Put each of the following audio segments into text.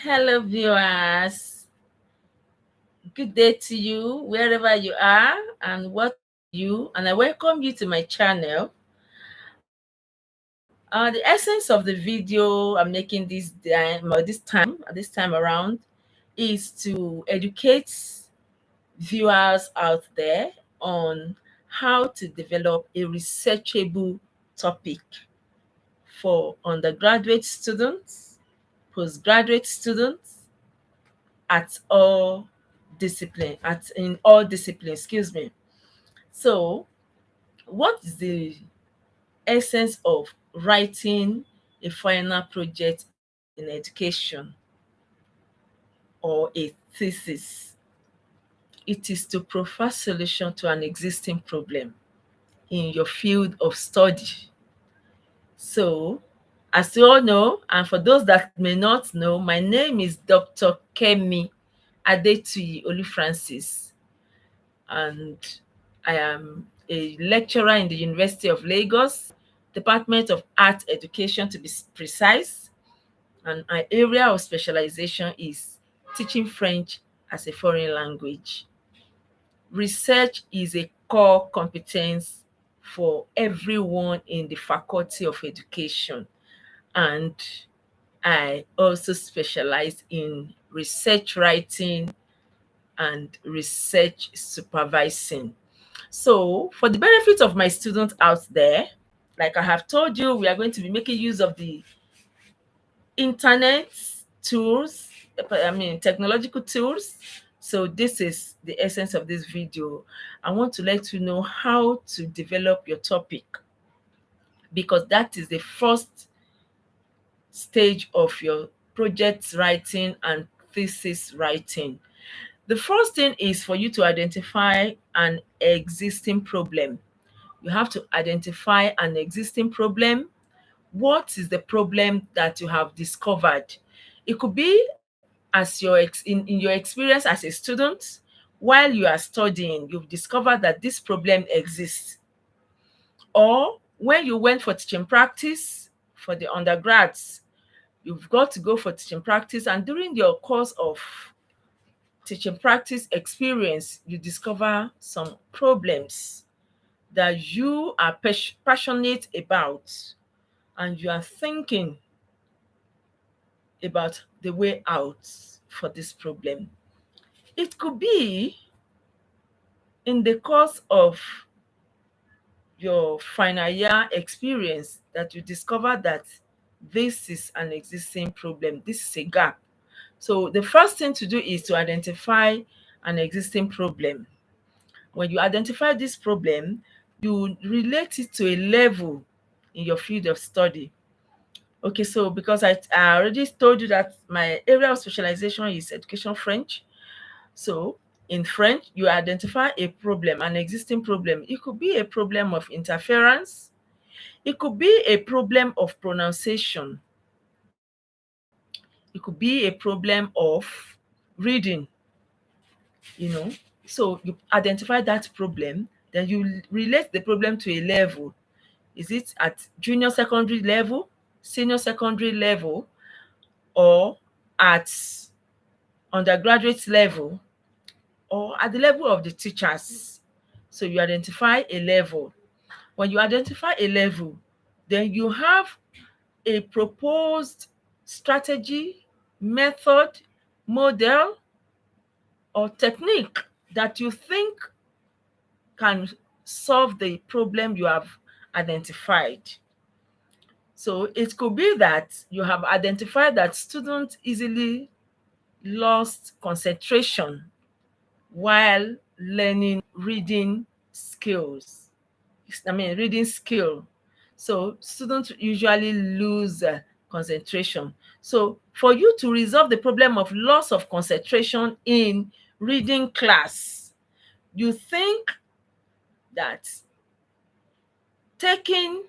Hello, viewers. Good day to you, wherever you are, and welcome to you. And I welcome you to my channel. The essence of the video I'm making this time around, is to educate viewers out there on how to develop a researchable topic for undergraduate students, postgraduate students, at all in all disciplines, excuse me. So what is the essence of writing a final project in education or a thesis? It is to provide solution to an existing problem in your field of study. So, as you all know, and for those that may not know, my name is Dr. Kemi Adetuyi-Olu-Francis, and I am a lecturer in the University of Lagos, Department of Art Education to be precise, and my area of specialization is teaching French as a foreign language. Research is a core competence for everyone in the Faculty of Education, and I also specialize in research writing and research supervising. So, for the benefit of my students out there, like I have told you, we are going to be making use of the internet tools, technological tools. So, this is the essence of this video. I want to let you know how to develop your topic, because that is the first stage of your project writing and thesis writing. The first thing is for you to identify an existing problem. You have to identify an existing problem. What is the problem that you have discovered? It could be as in your experience as a student. While you are studying, you've discovered that this problem exists. Or when you went for teaching practice for the undergrads, you've got to go for teaching practice, and during your course of teaching practice experience, you discover some problems that you are passionate about, and you are thinking about the way out for this problem. It could be in the course of your final year experience that you discover that this is an existing problem, this is a gap. So the first thing to do is to identify an existing problem. When you identify this problem, you relate it to a level in your field of study. Okay, so because I already told you that my area of specialization is education French. So in French, you identify a problem, an existing problem. It could be a problem of interference. It could be a problem of pronunciation. It could be a problem of reading, you know. So you identify that problem, then you relate the problem to a level. Is it at junior secondary level, senior secondary level, or at undergraduate level, or at the level of the teachers? So you identify a level. When you identify a level, then you have a proposed strategy, method, model, or technique that you think can solve the problem you have identified. So it could be that you have identified that students easily lost concentration while learning reading skills. Reading skill. So students usually lose concentration. So for you to resolve the problem of loss of concentration in reading class, you think that taking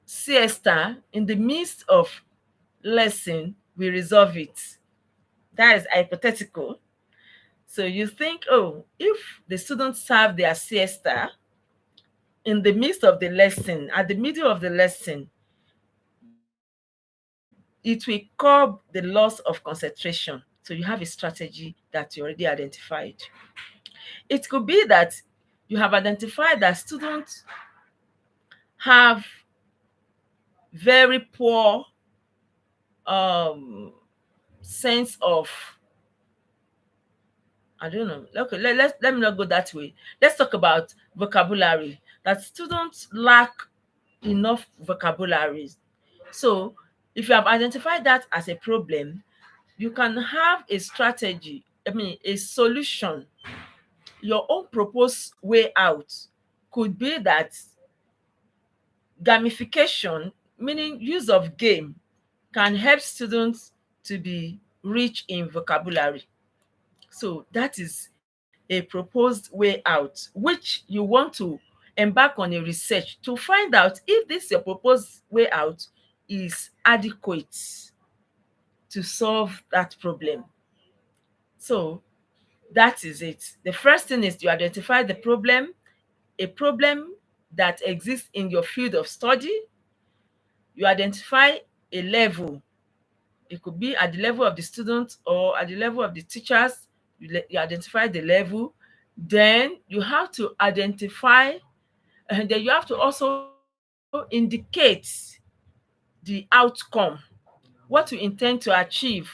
siesta in the midst of lesson will resolve it. That is hypothetical. So you think, oh, if the students have their siesta in the midst of the lesson, at the middle of the lesson, it will curb the loss of concentration. So you have a strategy that you already identified. It could be that you have identified that students have very poor um, sense of, I don't know. Okay, let me not go that way. Let's talk about vocabulary. That students lack enough vocabularies. So if you have identified that as a problem, you can have a strategy, a solution. Your own proposed way out could be that gamification, meaning use of game, can help students to be rich in vocabulary. So that is a proposed way out, which you want to embark on a research to find out if this your proposed way out is adequate to solve that problem. So that is it. The first thing is you identify the problem, a problem that exists in your field of study. You identify a level. It could be at the level of the students or at the level of the teachers. You identify the level. Then you have to identify, and then you have to also indicate the outcome, what you intend to achieve,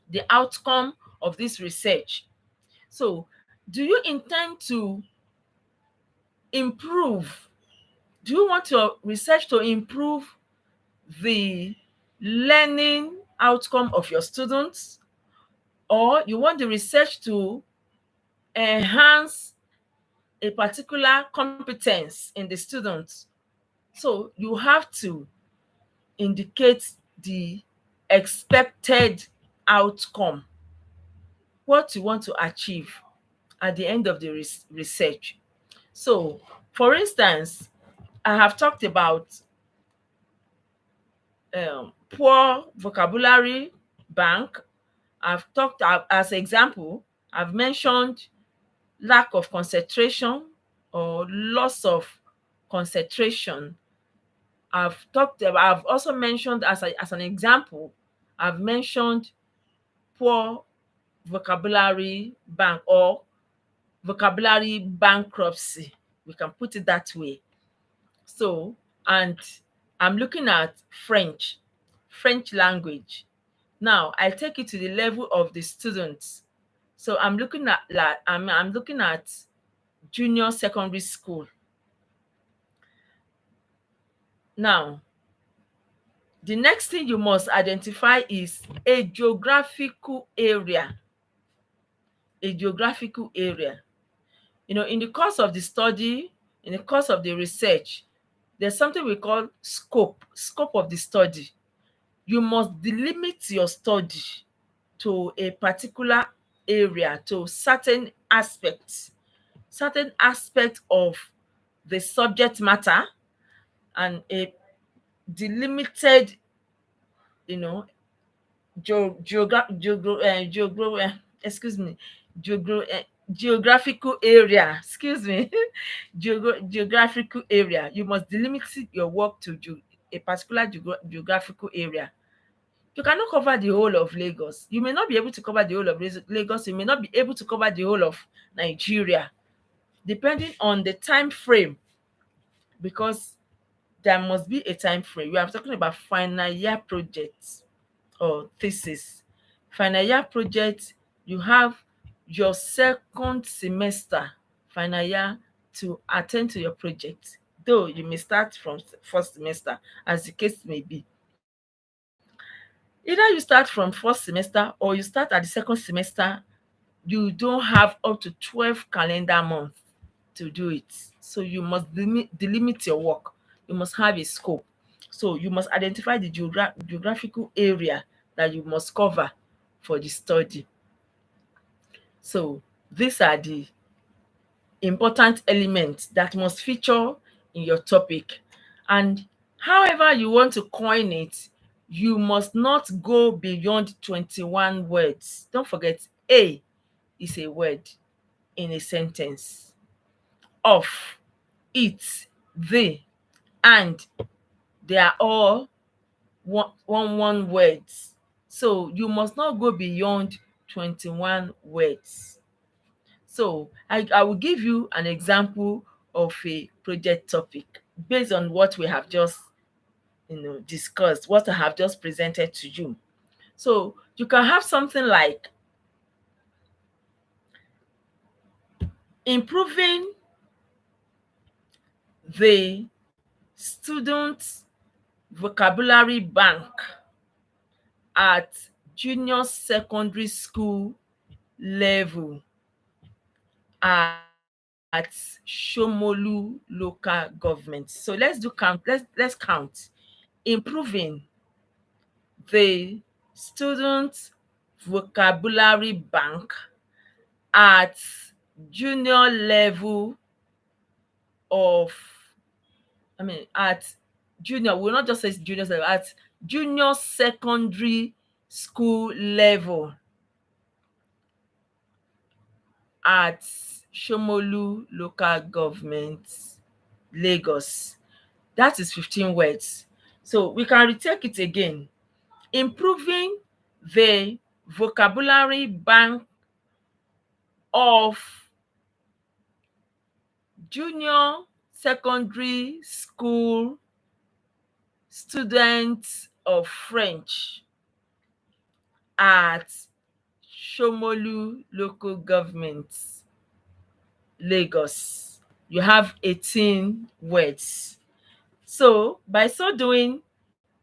the outcome of this research. So, do you intend to improve? Do you want your research to improve the learning outcome of your students, or you want the research to enhance a particular competence in the students? So you have to indicate the expected outcome, what you want to achieve at the end of the research. So, for instance, I have talked about poor vocabulary bank. I've talked as example, I've mentioned lack of concentration or loss of concentration. I've also mentioned as an example, I've mentioned poor vocabulary bank or vocabulary bankruptcy. We can put it that way. So, and I'm looking at French language. Now, I take it to the level of the students. So I'm looking at I'm looking at junior secondary school. Now, the next thing you must identify is a geographical area. A geographical area. In the course of the study, in the course of the research, there's something we call scope of the study. You must delimit your study to a particular area, to certain aspects of the subject matter, and a delimited, you know, geo, geogra- geogro, geogro, excuse me, geogro, geographical area, excuse me, geographical area. You must delimit your work to a particular geographical area. You cannot cover the whole of Lagos. You may not be able to cover the whole of Lagos. You may not be able to cover the whole of Nigeria, depending on the time frame, because there must be a time frame. We are talking about final year projects or thesis. Final year project, you have your second semester final year to attend to your project, though you may start from first semester, as the case may be. Either you start from first semester or you start at the second semester, you don't have up to 12 calendar months to do it. So you must delimit your work. You must have a scope. So you must identify the geographical area that you must cover for the study. So these are the important elements that must feature in your topic. And however you want to coin it, you must not go beyond 21 words. Don't forget, A is a word in a sentence. Of, it, the, and, they are all one words. So you must not go beyond 21 words. So I will give you an example of a project topic based on what we have just discussed, what I have just presented to you. So you can have something like improving the student vocabulary bank at junior secondary school level at Shomolu local government. So let's do count. Let's count. Improving the student vocabulary bank at junior level of, at junior, we'll not just say junior level, at junior secondary school level at Shomolu local government, Lagos. That is 15 words. So we can retake it again. Improving the vocabulary bank of junior secondary school students of French at Shomolu local government, Lagos. You have 18 words. So by so doing,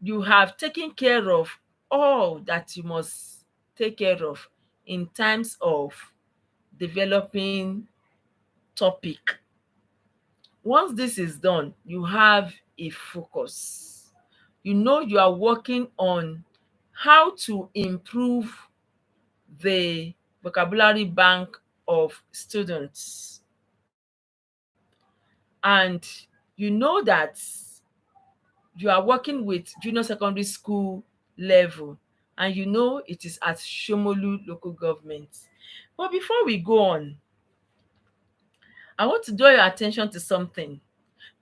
you have taken care of all that you must take care of in terms of developing topic. Once this is done, you have a focus. You know you are working on how to improve the vocabulary bank of students. And you know that you are working with junior secondary school level, and you know it is at Shomolu local government. But before we go on, I want to draw your attention to something.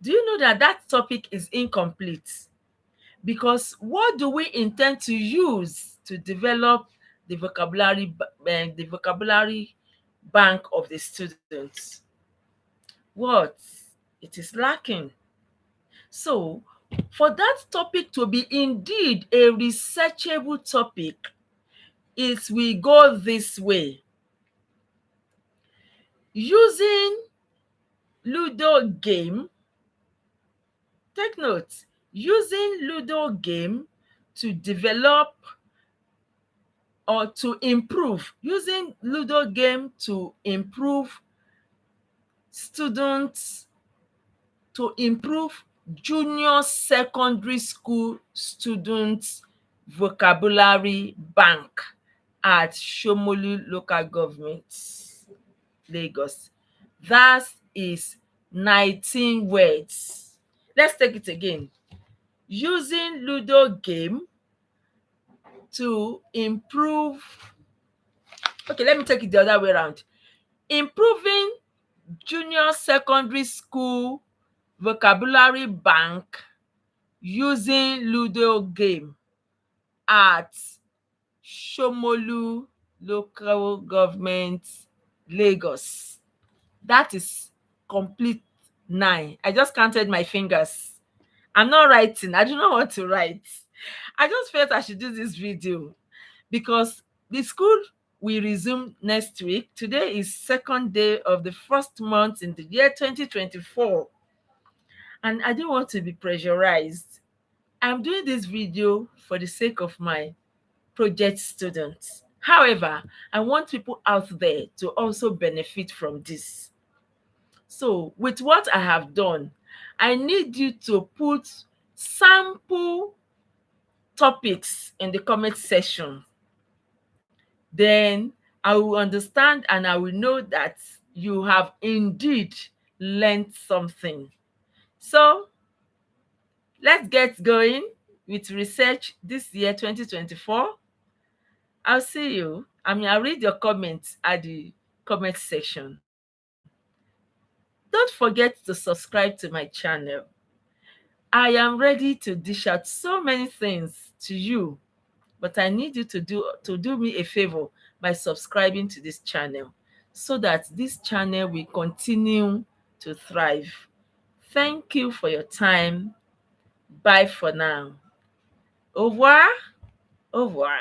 Do you know that that topic is incomplete? Because what do we intend to use to develop the vocabulary bank of the students? What? It is lacking. So for that topic to be indeed a researchable topic, it will go this way. Using Ludo game, take note, using Ludo game to develop or to improve, using Ludo game to improve students, to improve junior secondary school students vocabulary bank at Shomolu local government, Lagos. That is 19 words. Let's take it again. Using Ludo game to improve, okay, let me take it the other way around. Improving junior secondary school vocabulary bank using Ludo game at Shomolu local government, Lagos. That is complete 9. I just counted my fingers. I'm not writing. I do not want to write. I just felt I should do this video because the school will resume next week. Today is second day of the first month in the year 2024. And I don't want to be pressurized. I'm doing this video for the sake of my project students. However, I want people out there to also benefit from this. So with what I have done, I need you to put sample topics in the comment section. Then I will understand and I will know that you have indeed learned something. So let's get going with research this year 2024. I'll see you. I'll read your comments at the comment section. Don't forget to subscribe to my channel. I am ready to dish out so many things to you. But I need you to do me a favor by subscribing to this channel so that this channel will continue to thrive. Thank you for your time. Bye for now. Au revoir. Au revoir.